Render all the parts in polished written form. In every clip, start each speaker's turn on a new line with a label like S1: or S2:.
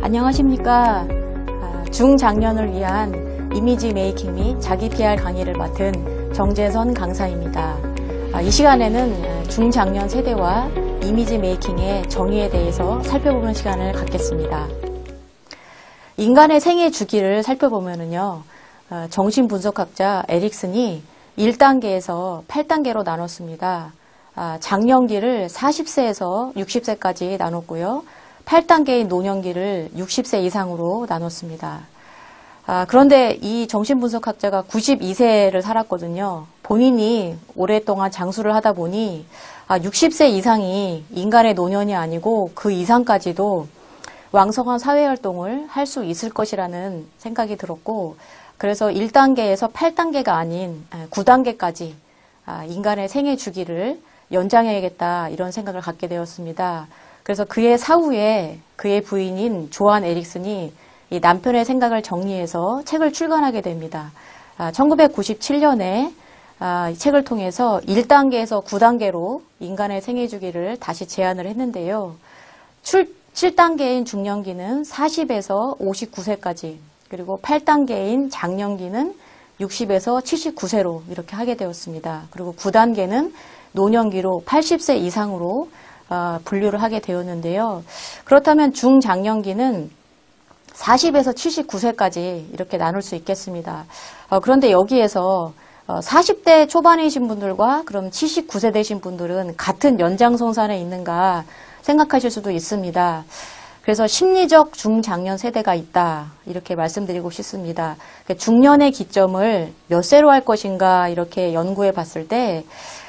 S1: 안녕하십니까. 중장년을 위한 이미지 메이킹 및 자기 PR 강의를 맡은 정재선 강사입니다. 이 시간에는 중장년 세대와 이미지 메이킹의 정의에 대해서 살펴보는 시간을 갖겠습니다. 인간의 생애 주기를 살펴보면요, 정신분석학자 에릭슨이 1단계에서 8단계로 나눴습니다. 장년기를 40세에서 60세까지 나눴고요. 8단계인 노년기를 60세 이상으로 나눴습니다. 그런데 이 정신분석학자가 92세를 살았거든요. 본인이 오랫동안 장수를 하다 보니 60세 이상이 인간의 노년이 아니고 그 이상까지도 왕성한 사회활동을 할 수 있을 것이라는 생각이 들었고, 그래서 1단계에서 8단계가 아닌 9단계까지 인간의 생애 주기를 연장해야겠다, 이런 생각을 갖게 되었습니다. 그래서 그의 사후에 그의 부인인 조안 에릭슨이 이 남편의 생각을 정리해서 책을 출간하게 됩니다. 1997년에 이 책을 통해서 1단계에서 9단계로 인간의 생애 주기를 다시 제안을 했는데요. 7단계인 중년기는 40에서 59세까지, 그리고 8단계인 장년기는 60에서 79세로 이렇게 하게 되었습니다. 그리고 9단계는 노년기로 80세 이상으로 분류를 하게 되었는데요. 그렇다면 중장년기는 40에서 79세까지 이렇게 나눌 수 있겠습니다. 그런데 여기에서 40대 초반이신 분들과 그럼 79세 되신 분들은 같은 연장선상에 있는가 생각하실 수도 있습니다. 그래서 심리적 중장년 세대가 있다, 이렇게 말씀드리고 싶습니다. 중년의 기점을 몇 세로 할 것인가 이렇게 연구해 봤을 때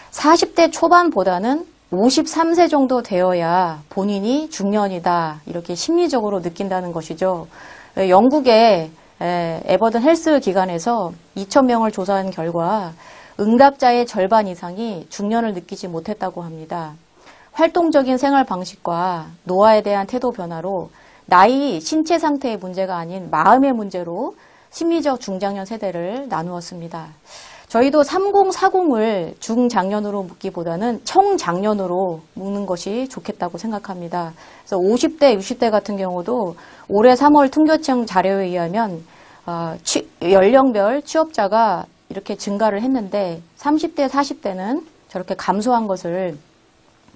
S1: 40대 초반보다는 53세 정도 되어야 본인이 중년이다, 이렇게 심리적으로 느낀다는 것이죠. 영국의 에버든 헬스 기관에서 2,000명을 조사한 결과 응답자의 절반 이상이 중년을 느끼지 못했다고 합니다. 활동적인 생활 방식과 노화에 대한 태도 변화로 나이, 신체 상태의 문제가 아닌 마음의 문제로 심리적 중장년 세대를 나누었습니다. 저희도 3040을 중장년으로 묻기보다는 청장년으로 묻는 것이 좋겠다고 생각합니다. 그래서 50대, 60대 같은 경우도 올해 3월 통계청 자료에 의하면 연령별 취업자가 이렇게 증가를 했는데 30대, 40대는 저렇게 감소한 것을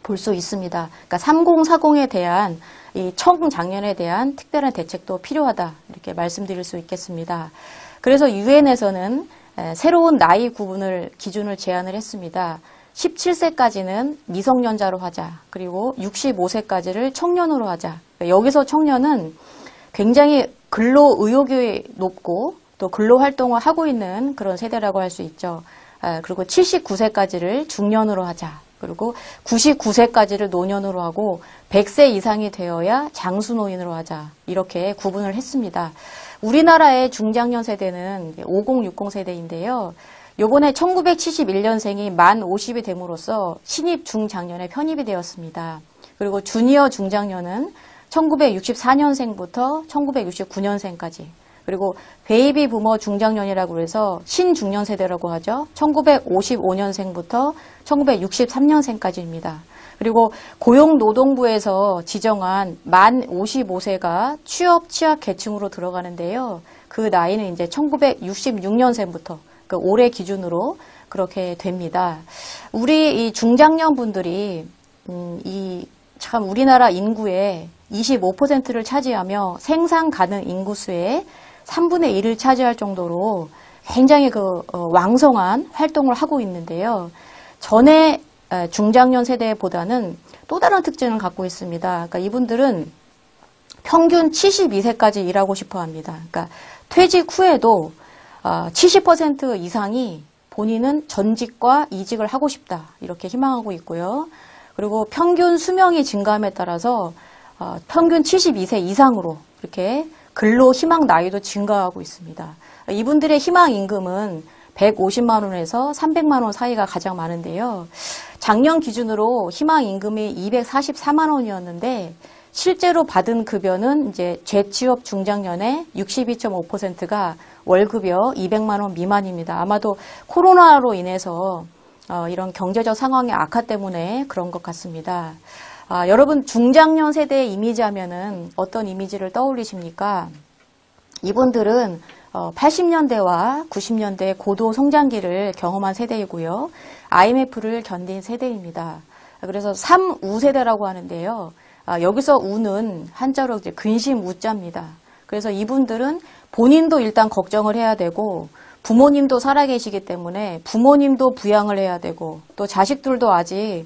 S1: 볼 수 있습니다. 그러니까 3040에 대한 이 청장년에 대한 특별한 대책도 필요하다, 이렇게 말씀드릴 수 있겠습니다. 그래서 유엔에서는 새로운 나이 구분을 기준을 제안을 했습니다. 17세까지는 미성년자로 하자. 그리고 65세까지를 청년으로 하자. 여기서 청년은 굉장히 근로 의욕이 높고 또 근로 활동을 하고 있는 그런 세대라고 할 수 있죠. 그리고 79세까지를 중년으로 하자. 그리고 99세까지를 노년으로 하고 100세 이상이 되어야 장수노인으로 하자, 이렇게 구분을 했습니다. 우리나라의 중장년 세대는 5060 세대인데요. 요번에 1971년생이 만 50이 됨으로써 신입 중장년에 편입이 되었습니다. 그리고 주니어 중장년은 1964년생부터 1969년생까지, 그리고 베이비 부머 중장년이라고 해서 신중년 세대라고 하죠. 1955년생부터 1963년생까지입니다. 그리고 고용노동부에서 지정한 만 55세가 취업 취약 계층으로 들어가는데요. 그 나이는 이제 1966년생부터 그 올해 기준으로 그렇게 됩니다. 우리 이 중장년 분들이 참 우리나라 인구의 25%를 차지하며 생산 가능 인구수의 3분의 1을 차지할 정도로 굉장히 왕성한 활동을 하고 있는데요. 전에 중장년 세대보다는 또 다른 특징을 갖고 있습니다. 그러니까 이분들은 평균 72세까지 일하고 싶어 합니다. 그러니까 퇴직 후에도 70% 이상이 본인은 전직과 이직을 하고 싶다, 이렇게 희망하고 있고요. 그리고 평균 수명이 증가함에 따라서 평균 72세 이상으로 이렇게 근로 희망 나이도 증가하고 있습니다. 이분들의 희망 임금은 150만 원에서 300만 원 사이가 가장 많은데요. 작년 기준으로 희망 임금이 244만 원이었는데 실제로 받은 급여는 이제 재취업 중장년의 62.5%가 월급여 200만 원 미만입니다. 아마도 코로나로 인해서 이런 경제적 상황의 악화 때문에 그런 것 같습니다. 여러분 중장년 세대의 이미지 하면은 어떤 이미지를 떠올리십니까? 이분들은 80년대와 90년대 고도 성장기를 경험한 세대이고요. IMF를 견딘 세대입니다. 그래서 3우 세대라고 하는데요. 여기서 우는 한자로 이제 근심 우자입니다. 그래서 이분들은 본인도 일단 걱정을 해야 되고 부모님도 살아계시기 때문에 부모님도 부양을 해야 되고 또 자식들도 아직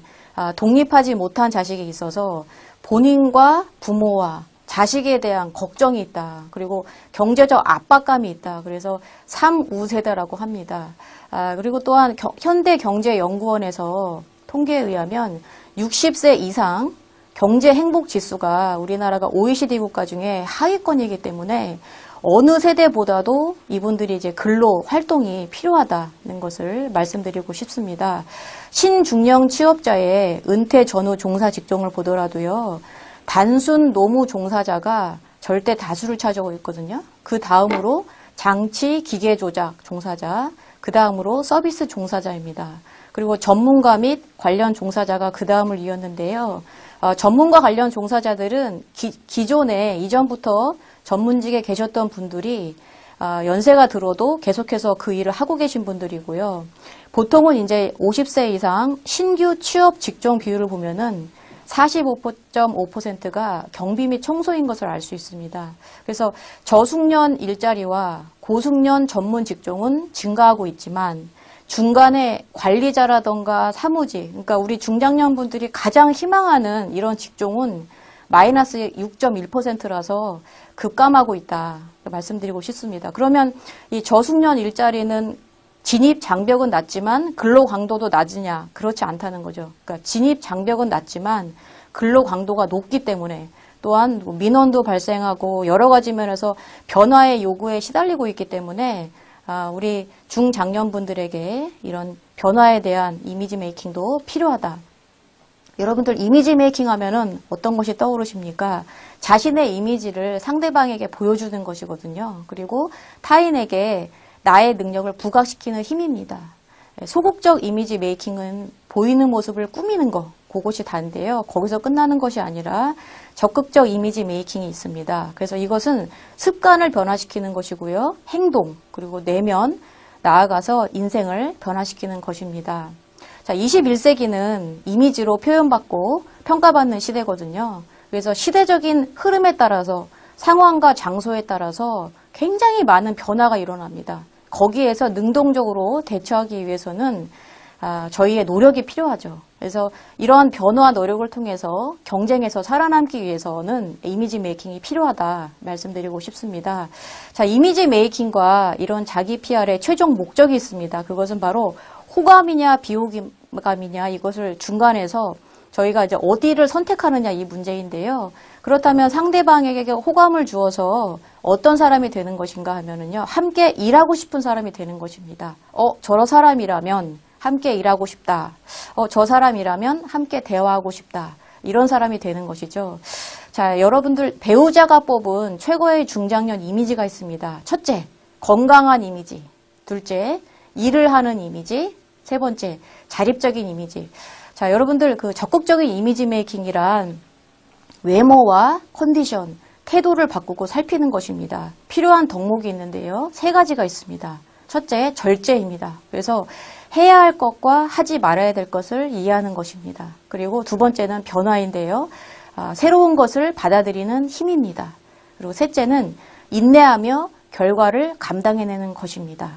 S1: 독립하지 못한 자식이 있어서 본인과 부모와 자식에 대한 걱정이 있다. 그리고 경제적 압박감이 있다. 그래서 3우 세대라고 합니다. 그리고 또한 현대경제연구원에서 통계에 의하면 60세 이상 경제 행복 지수가 우리나라가 OECD 국가 중에 하위권이기 때문에 어느 세대보다도 이분들이 이제 근로 활동이 필요하다는 것을 말씀드리고 싶습니다. 신중령 취업자의 은퇴 전후 종사 직종을 보더라도요. 단순 노무 종사자가 절대 다수를 차지하고 있거든요. 그 다음으로 장치 기계 조작 종사자, 그 다음으로 서비스 종사자입니다. 그리고 전문가 및 관련 종사자가 그 다음을 이었는데요. 전문가 관련 종사자들은 기존에 이전부터 전문직에 계셨던 분들이 연세가 들어도 계속해서 그 일을 하고 계신 분들이고요. 보통은 이제 50세 이상 신규 취업 직종 비율을 보면은 45.5%가 경비 및 청소인 것을 알 수 있습니다. 그래서 저숙련 일자리와 고숙련 전문 직종은 증가하고 있지만 중간에 관리자라던가 사무직, 그러니까 우리 중장년 분들이 가장 희망하는 이런 직종은 마이너스 6.1%라서 급감하고 있다 말씀드리고 싶습니다. 그러면 이 저숙련 일자리는 진입 장벽은 낮지만 근로 강도도 낮으냐? 그렇지 않다는 거죠. 그러니까 진입 장벽은 낮지만 근로 강도가 높기 때문에 또한 민원도 발생하고 여러 가지 면에서 변화의 요구에 시달리고 있기 때문에 우리 중장년분들에게 이런 변화에 대한 이미지 메이킹도 필요하다. 여러분들 이미지 메이킹 하면은 어떤 것이 떠오르십니까? 자신의 이미지를 상대방에게 보여주는 것이거든요. 그리고 타인에게 나의 능력을 부각시키는 힘입니다. 소극적 이미지 메이킹은 보이는 모습을 꾸미는 거, 그것이 다인데요. 거기서 끝나는 것이 아니라 적극적 이미지 메이킹이 있습니다. 그래서 이것은 습관을 변화시키는 것이고요. 행동, 그리고 내면, 나아가서 인생을 변화시키는 것입니다. 자, 21세기는 이미지로 표현받고 평가받는 시대거든요. 그래서 시대적인 흐름에 따라서 상황과 장소에 따라서 굉장히 많은 변화가 일어납니다. 거기에서 능동적으로 대처하기 위해서는 저희의 노력이 필요하죠. 그래서 이러한 변화 노력을 통해서 경쟁에서 살아남기 위해서는 이미지 메이킹이 필요하다 말씀드리고 싶습니다. 자, 이미지 메이킹과 이런 자기 PR의 최종 목적이 있습니다. 그것은 바로 호감이냐 비호감이냐 이것을 중간에서 저희가 이제 어디를 선택하느냐 이 문제인데요. 그렇다면 상대방에게 호감을 주어서 어떤 사람이 되는 것인가 하면은요. 함께 일하고 싶은 사람이 되는 것입니다. 저런 사람이라면 함께 일하고 싶다. 저 사람이라면 함께 대화하고 싶다. 이런 사람이 되는 것이죠. 자, 여러분들 배우자가 뽑은 최고의 중장년 이미지가 있습니다. 첫째, 건강한 이미지. 둘째, 일을 하는 이미지. 세 번째, 자립적인 이미지. 자, 여러분들 그 적극적인 이미지 메이킹이란 외모와 컨디션, 태도를 바꾸고 살피는 것입니다. 필요한 덕목이 있는데요. 세 가지가 있습니다. 첫째, 절제입니다. 그래서 해야 할 것과 하지 말아야 될 것을 이해하는 것입니다. 그리고 두 번째는 변화인데요. 새로운 것을 받아들이는 힘입니다. 그리고 셋째는 인내하며 결과를 감당해내는 것입니다.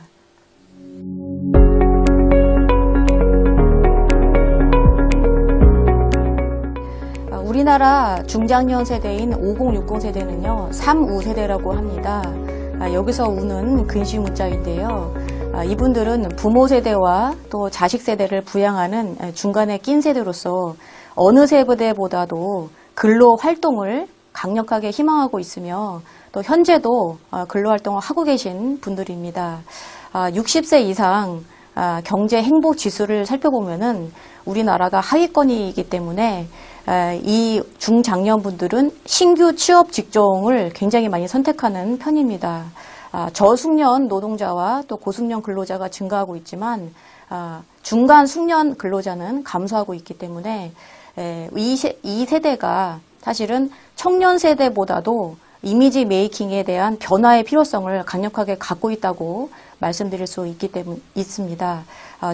S1: 우리나라 중장년 세대인 5060 세대는요, 3우 세대라고 합니다. 여기서 우는 근시무자인데요. 이분들은 부모 세대와 또 자식 세대를 부양하는 중간에 낀 세대로서 어느 세대보다도 근로 활동을 강력하게 희망하고 있으며 또 현재도 근로 활동을 하고 계신 분들입니다. 60세 이상 경제 행복 지수를 살펴보면은 우리나라가 하위권이기 때문에 이 중장년분들은 신규 취업 직종을 굉장히 많이 선택하는 편입니다. 저숙련 노동자와 또 고숙련 근로자가 증가하고 있지만 중간 숙련 근로자는 감소하고 있기 때문에 이 세대가 사실은 청년 세대보다도 이미지 메이킹에 대한 변화의 필요성을 강력하게 갖고 있다고 말씀드릴 수 있습니다.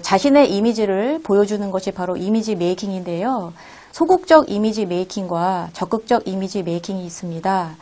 S1: 자신의 이미지를 보여주는 것이 바로 이미지 메이킹인데요. 소극적 이미지 메이킹과 적극적 이미지 메이킹이 있습니다.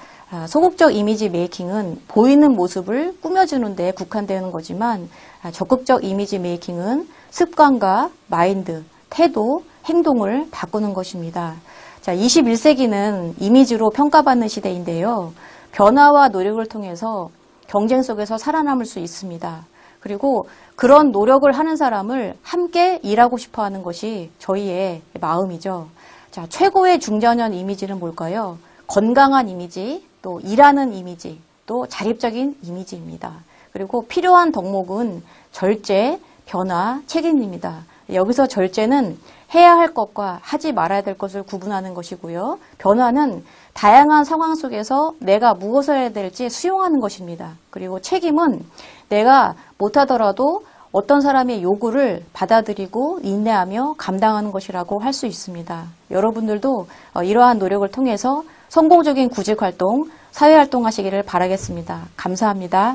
S1: 소극적 이미지 메이킹은 보이는 모습을 꾸며주는 데 국한되는 거지만 적극적 이미지 메이킹은 습관과 마인드, 태도, 행동을 바꾸는 것입니다. 자, 21세기는 이미지로 평가받는 시대인데요. 변화와 노력을 통해서 경쟁 속에서 살아남을 수 있습니다. 그리고 그런 노력을 하는 사람을 함께 일하고 싶어 하는 것이 저희의 마음이죠. 자, 최고의 중장년 이미지는 뭘까요? 건강한 이미지, 또 일하는 이미지, 또 자립적인 이미지입니다. 그리고 필요한 덕목은 절제, 변화, 책임입니다. 여기서 절제는 해야 할 것과 하지 말아야 될 것을 구분하는 것이고요. 변화는 다양한 상황 속에서 내가 무엇을 해야 될지 수용하는 것입니다. 그리고 책임은 내가 못하더라도 어떤 사람의 요구를 받아들이고 인내하며 감당하는 것이라고 할 수 있습니다. 여러분들도 이러한 노력을 통해서 성공적인 구직활동, 사회활동 하시기를 바라겠습니다. 감사합니다.